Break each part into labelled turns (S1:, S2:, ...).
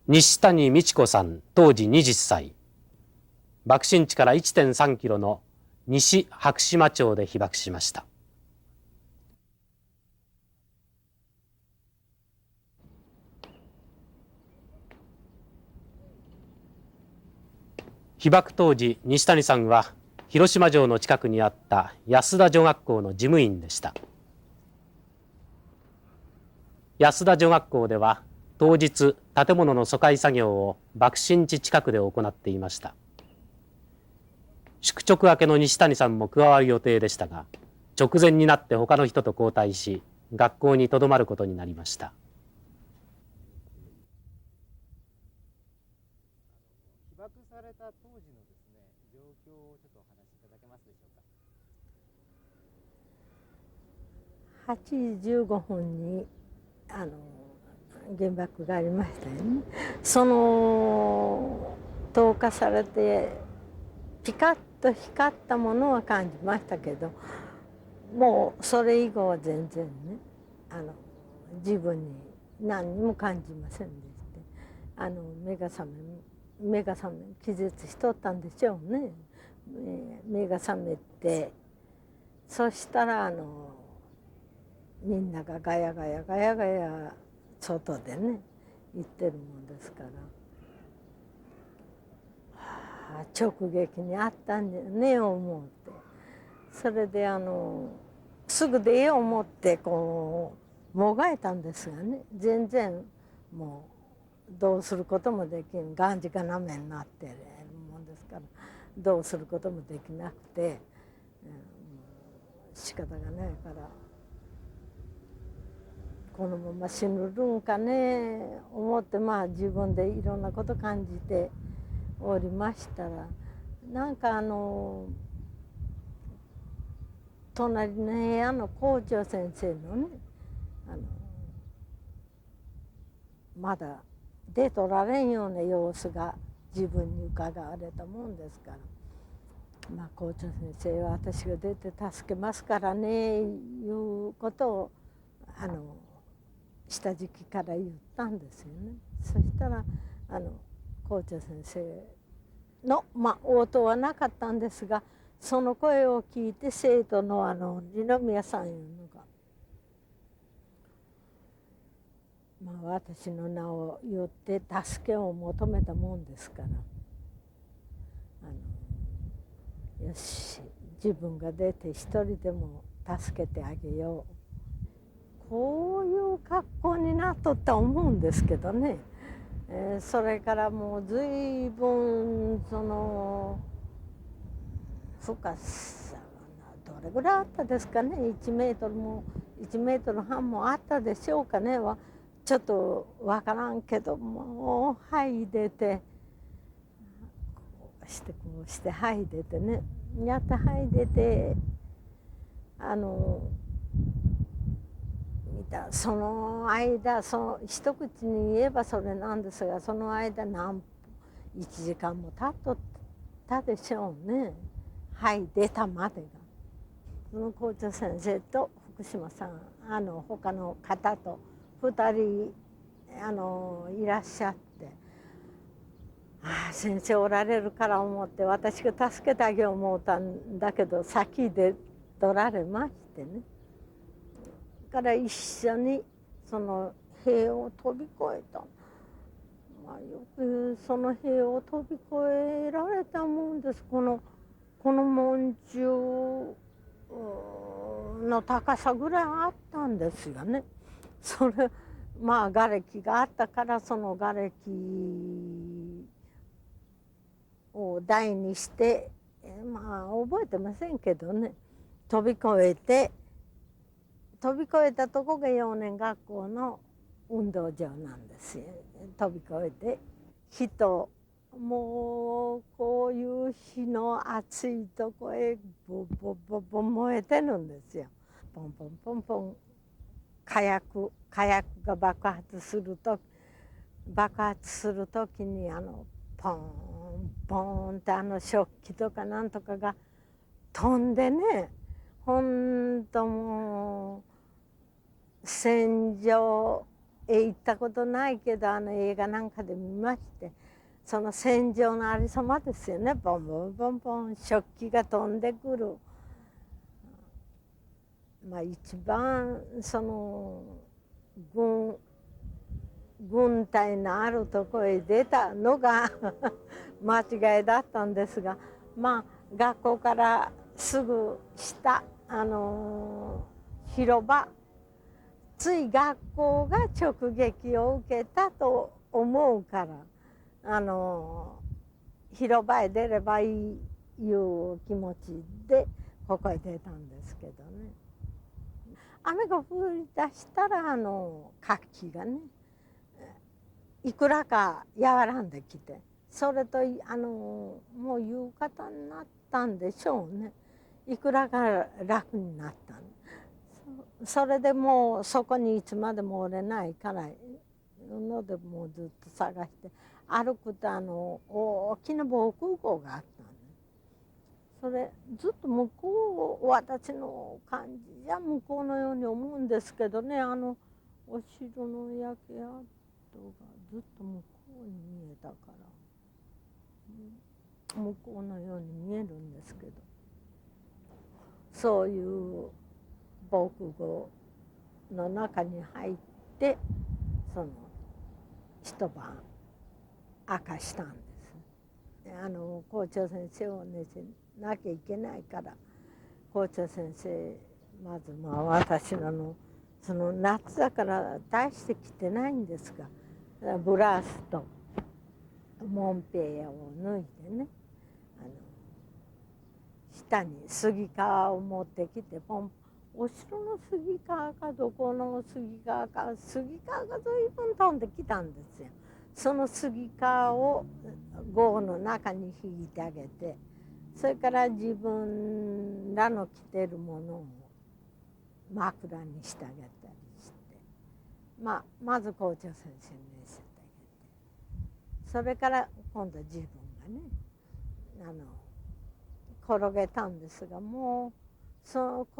S1: 西谷美智子さん、当時20歳。爆心地から 1.3 キロの西白島町で被爆しました。被爆当時、西谷さんは広島城の近くにあった安田女学校の事務員でした。安田女学校では当日、建物の疎開作業を爆心地近くで行っていました。宿直明けの西谷さんも加わる予定でしたが、直前になって他の人と交代し、学校にとどまることになりました。
S2: 被爆された当時のですね、状況をちょっとお話しいただけますでしょうか。
S3: 8時15分に原爆がありましたよね。その投下されてピカッと光ったものは感じましたけど、もうそれ以後は全然ね、自分に何にも感じませんでして、目が覚め気絶しとったんでしょうね。目が覚めて、そしたらみんながガヤガヤガヤガヤ外でね言ってるもんですから、直撃にあったんだよね思って、それですぐ出よう思ってこうもがいたんですがね、全然もうどうすることもできん、がんじがなめになってるもんですから、どうすることもできなくて、仕方がないからこのまま死ぬるんかね思って、自分でいろんなこと感じておりましたら、なんか隣の部屋の校長先生のね、まだ出とられんような様子が自分に伺われたもんですから、校長先生は私が出て助けますからねいうことを下敷きから言ったんですよね。そしたら校長先生の応答はなかったんですが、その声を聞いて生徒の二宮さんいうのが、私の名を言って助けを求めたもんですから、よし自分が出て一人でも助けてあげよう、こういう格好になっとった思うんですけどね。それからもう随分深さはどれぐらいあったですかね、1メートルも1メートル半もあったでしょうかね、ちょっとわからんけども、はい出てこうしてはい出てね、やってはい出てその間、一口に言えばそれなんですが、その間1時間も経っとったでしょうね、はい出たまでが。その校長先生と福島さん他の方と2人いらっしゃって、先生おられるから思って私が助けてあげよう思ったんだけど、先で取られましてね、から一緒にその塀を飛び越えた。よくその塀を飛び越えられたもんです。この門柱の高さぐらいあったんですよね。それ瓦礫があったから、その瓦礫を台にして覚えてませんけどね、飛び越えたとこが幼年学校の運動場なんですよ。飛び越えてもうこういう日の暑いとこへボボボボ燃えてるんですよ。ポンポンポンポン火薬が爆発するときにポンポンって食器とかなんとかが飛んでね、ほんともう戦場へ行ったことないけど映画なんかで見まして、その戦場のありさまですよね。ボンボンボンボン食器が飛んでくる。まあ一番その軍隊のあるところへ出たのが間違いだったんですが、まあ学校からすぐ下広場、つい学校が直撃を受けたと思うから広場へ出ればいいいう気持ちでここへ出たんですけどね。雨が降り出したら活気がねいくらか和らんできて、それともう夕方になったんでしょうね。いくらか楽になったそれでもうそこにいつまでもおれないからのでもうずっと探して歩くと大きな防空壕があったんで、それずっと向こう、私の感じじゃ向こうのように思うんですけどね、お城の焼け跡がずっと向こうに見えたから、向こうのように見えるんですけど、そういう防空壕の中に入って一晩明かしたんです。校長先生をねなきゃいけないから校長先生まず私のその夏だから大して着てないんですが、ブラウスとモンペイヤを脱いでね下に杉皮を持ってきてポンお城の杉皮かどこの杉皮か杉皮が随分飛んできたんですよ。その杉皮を壕の中に引いてあげて、それから自分らの着てるものを枕にしてあげたりして、まず校長先生に見せてあげて、それから今度自分がね転げたんですが、もう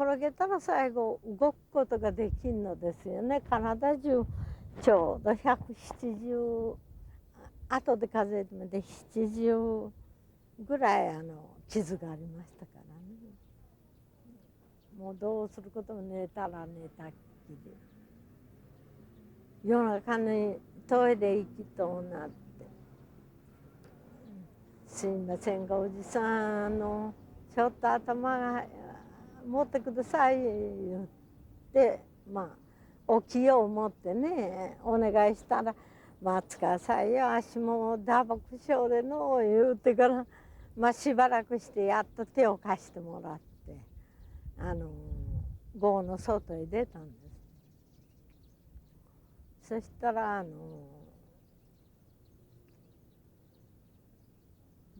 S3: 転げたら最後動くことができるのですよね。体中ちょうど170後で数えてもで70ぐらい傷がありましたからね。もうどうすることも寝たら寝たっきり、夜中にトイレ行きとなって、すいませんがおじさんちょっと頭が持ってください言って起きよう思ってねお願いしたら「待ってくださいよ足も打撲症での」言うてからしばらくしてやっと手を貸してもらって壕の外へ出たんです。そしたら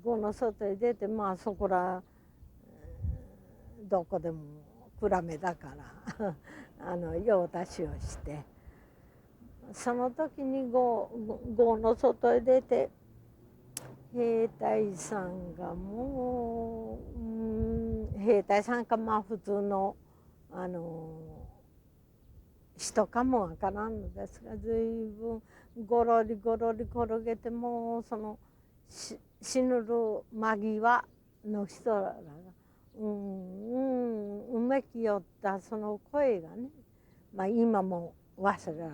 S3: 壕の外へ出てそこらどこでも暗めだから用足しをして、その時に壕の外へ出て兵隊さんがもう兵隊さんか普通の人かもわからんのですが、随分ゴロリゴロリ転げてもう死ぬる間際の人らがうめきよったその声がね、今も忘れら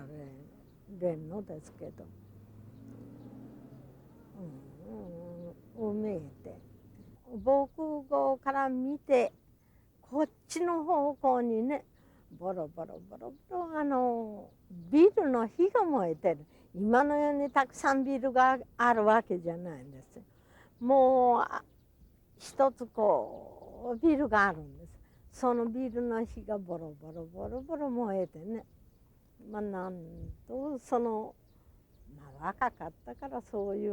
S3: れんのですけど、うめいて防空壕から見てこっちの方向にねボロボロボロボロビルの火が燃えてる。今のようにたくさんビルがあるわけじゃないんです。もう一つビルがあるんです。そのビルの火がボロボロボロボロ燃えてね、なんと若かったからそうい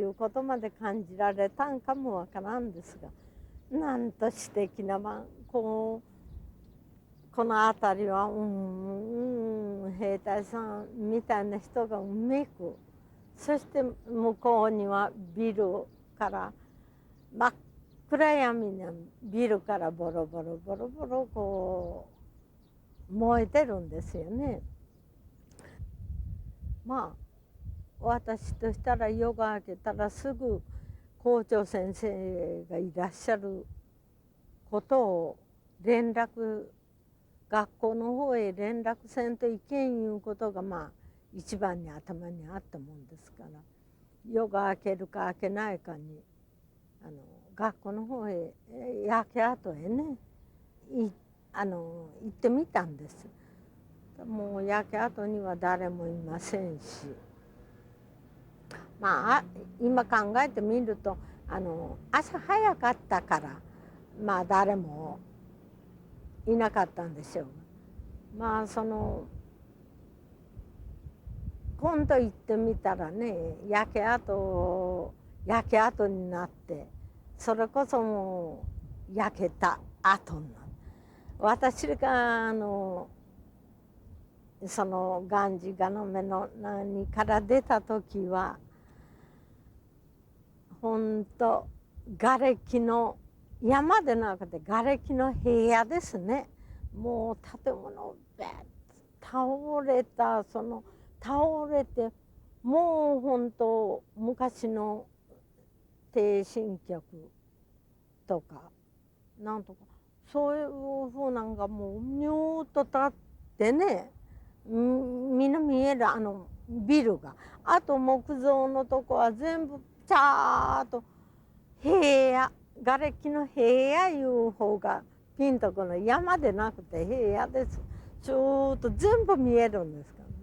S3: うことまで感じられたんかもわからんですが、なんと素敵なこの辺りは兵隊さんみたいな人がうめく、そして向こうにはビルから真っ暗闇のビルからボロボロボロボロ燃えてるんですよね。まあ私としたら夜が明けたらすぐ校長先生がいらっしゃることを連絡、学校の方へ連絡せんといけんいうことがまあ一番に頭にあったもんですから、夜が明けるか明けないかに学校の方へ焼け跡へね行ってみたんです。もう焼け跡には誰もいませんし、まあ今考えてみると朝早かったからまあ誰もいなかったんでしょうが、まあ今度行ってみたらね焼け跡になって、それこそもう焼けた跡になる。私がそのガンジガの目の何から出た時は本当瓦礫の山でなくて瓦礫の部屋ですね。もう建物べっ倒れた、倒れてもう本当昔の低新局とかなんとかそういうふうなんがもうニューッと立ってね、みんな見えるビルが、あと木造のとこは全部ちゃーっと平野、瓦礫の平野いう方がピンとこの山でなくて平野です。ちょっと全部見えるんですからね。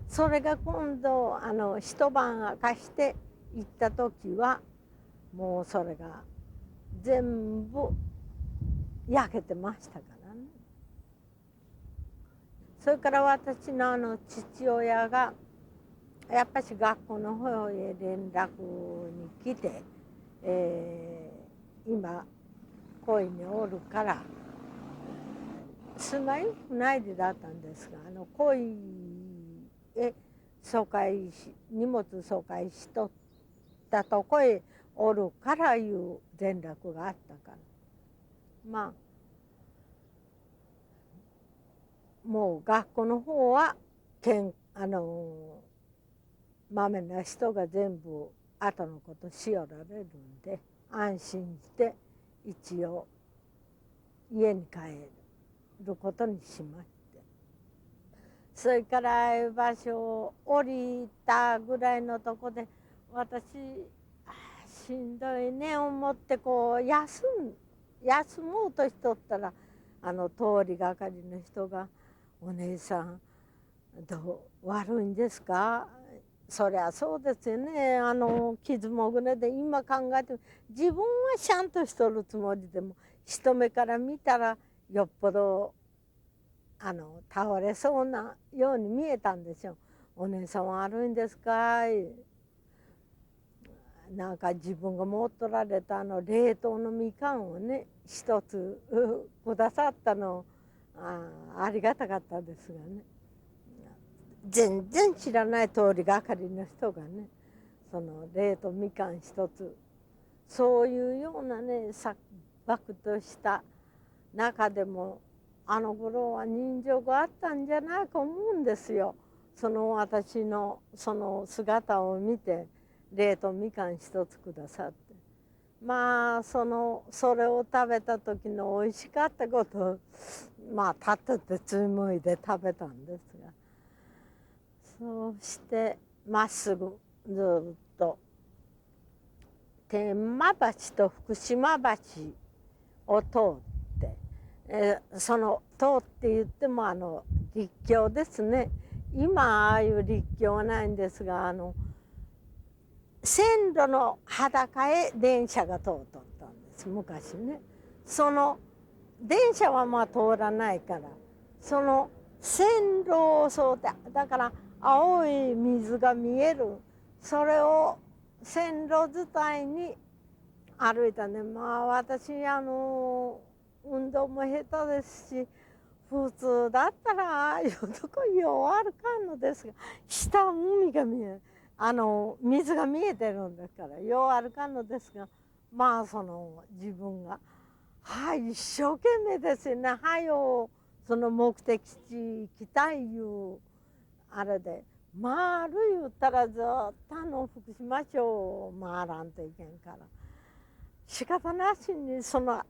S3: それが今度一晩明かして行った時はもうそれが全部焼けてましたからね。それから私の父親がやっぱし学校の方へ連絡に来て、今恋におるから住まい不内でだったんですが、恋へ荷物疎開しとったとこへおるからいう連絡があったから、まあもう学校の方はまめな人が全部後のことしよられるんで安心して一応家に帰ることにしまして、それから場所を降りたぐらいのとこで私しんどいね思ってこう休もうとしとったら通りがかりの人が「お姉さん悪いんですか?」そりゃそうですよね、傷もぐれで今考えて自分はちゃんとしとるつもりでも人目から見たらよっぽど倒れそうなように見えたんですよ。お姉さん悪いんですかい。なんか自分が持っとられた冷凍のみかんをね一つくださったのありがたかったですがね、全然知らない通りがかりの人がねその冷凍みかん一つ、そういうようなね錯漠とした中でもあの頃は人情があったんじゃないか思うんですよ。その私のその姿を見て冷凍みかん一つくださって、まあそれを食べた時の美味しかったことをまあ立ってて紡いで食べたんですが、そうしてまっすぐずっと天満橋と福島橋を通って、通って言っても陸橋ですね。今ああいう陸橋はないんですが線路の裸へ電車が通っとったんです昔ね。その電車はまあ通らないからその線路をそうだから青い水が見える、それを線路伝いに歩いたね。まあ私運動も下手ですし普通だったらああいうとこよう歩かんのですが、下海が見える水が見えてるんですからよう歩かんのですが、まあ自分が一生懸命ですよね。その目的地行きたいいうあれで回る言ったらずっと福島町を回らんといけんから仕方なしにその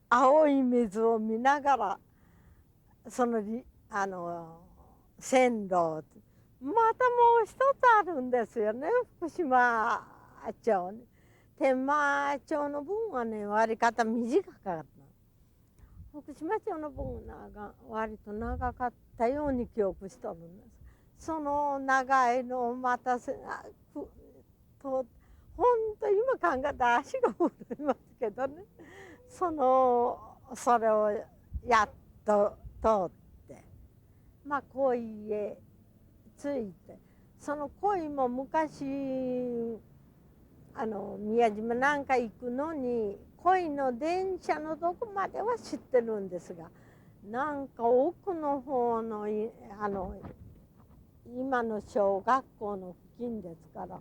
S3: 青い水を見ながらその線路またもう一つあるんですよね福島町に。天満町の分はね割り方短かった福島町の分が割と長かったように記憶しとるんです。その長いのをまたほんと今考えたら足が震えますけどねそれをやっと通ってまあ鯉へ着いてその鯉も昔宮島なんか行くのに鯉の電車のどこまでは知ってるんですがなんか奥の方の今の小学校の付近ですから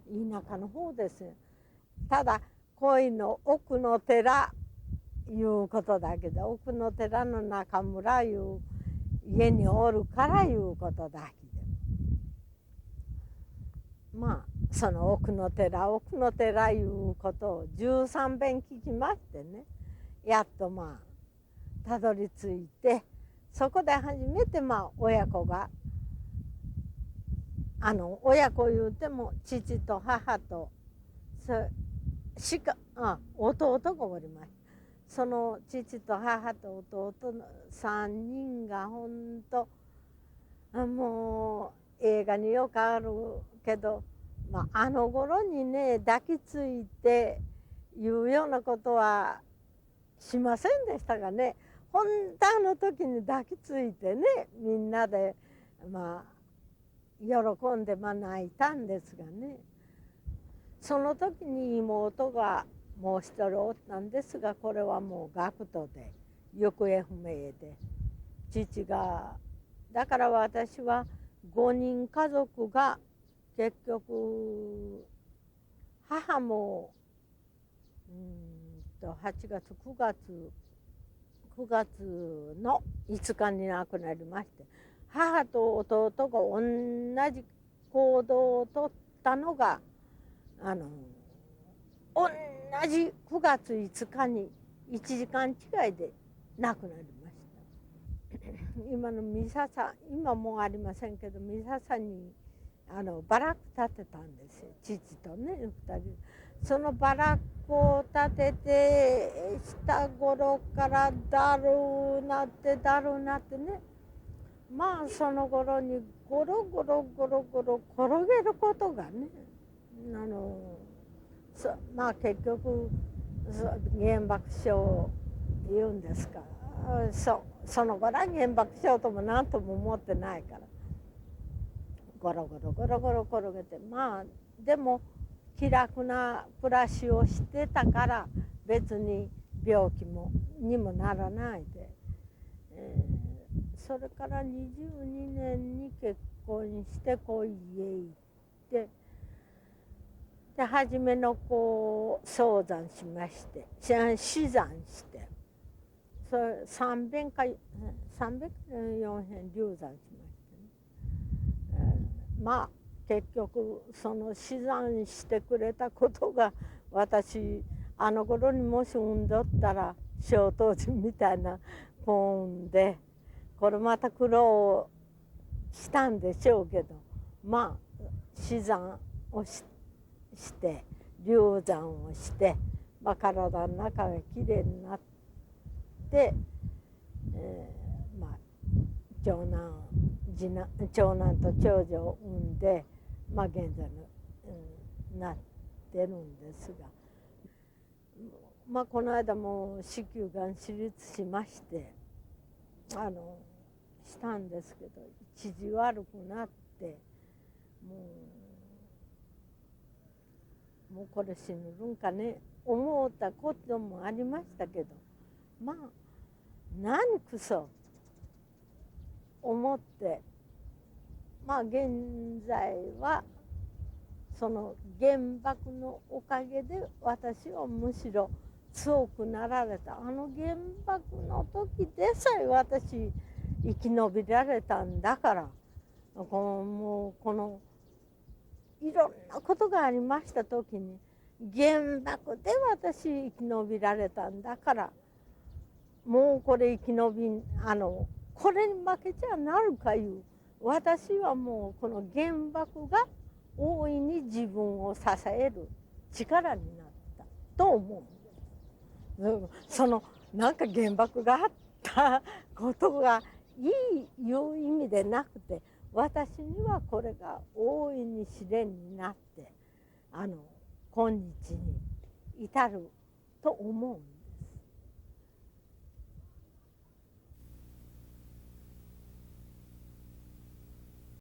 S3: 田舎の方ですよ。ただ鯉の奥の寺いうことだけど奥の寺の中村いう家におるからいうことだけでまあその奥の寺いうことを13遍聞きましてねやっとまあたどり着いてそこで初めてまあ親子が親子言うても父と母と弟がおります。その父と母と弟の3人がほんともう映画によくあるけど、まあ、あの頃にね抱きついていうようなことはしませんでしたがね本当あの時に抱きついてねみんなでまあ喜んで泣いたんですがねその時に妹がもう一人おったんですがこれはもう学徒で行方不明で父がだから私は5人家族が結局母も8月9月の5日に亡くなりまして母と弟が同じ行動をとったのが同じ9月5日に1時間違いで亡くなりました今の三笹今もうありませんけど三笹にバラック建てたんですよ父とね2人そのバラックを建てて下頃からだるなってねまあその頃にゴロゴロ転げることがねまあ結局原爆症言うんですかその頃は原爆症とも何とも思ってないからゴロゴロ転げてまあでも気楽な暮らしをしてたから別に病気にもならないで、それから22年に結婚して恋へ行ってで初めの子早産しまして死産してそれ3遍か4遍流産しましてね、まあ結局その死産してくれたことが私あの頃にもし産んどったら小当時みたいな子産んでこれまた苦労したんでしょうけどまあ死産をして流産をして、まあ、体の中がきれいになって、まあ長男と長女を産んで、まあ、現在の、なってるんですが、まあ、この間も子宮がん手術しましてしたんですけど一時悪くなってもうこれ死ぬんかね思ったこともありましたけどまあ何くそ思ってまあ現在はその原爆のおかげで私はむしろ強くなられた原爆の時でさえ私生き延びられたんだからもうこのいろんなことがありました時に原爆で私生き延びられたんだから、もうこれ生き延びこれに負けちゃなるかいう、私はもうこの原爆が大いに自分を支える力になったと思うんです。なんか原爆があったことがいいいう意味でなくて、私にはこれが大いに試練になって今日に至ると思うんです。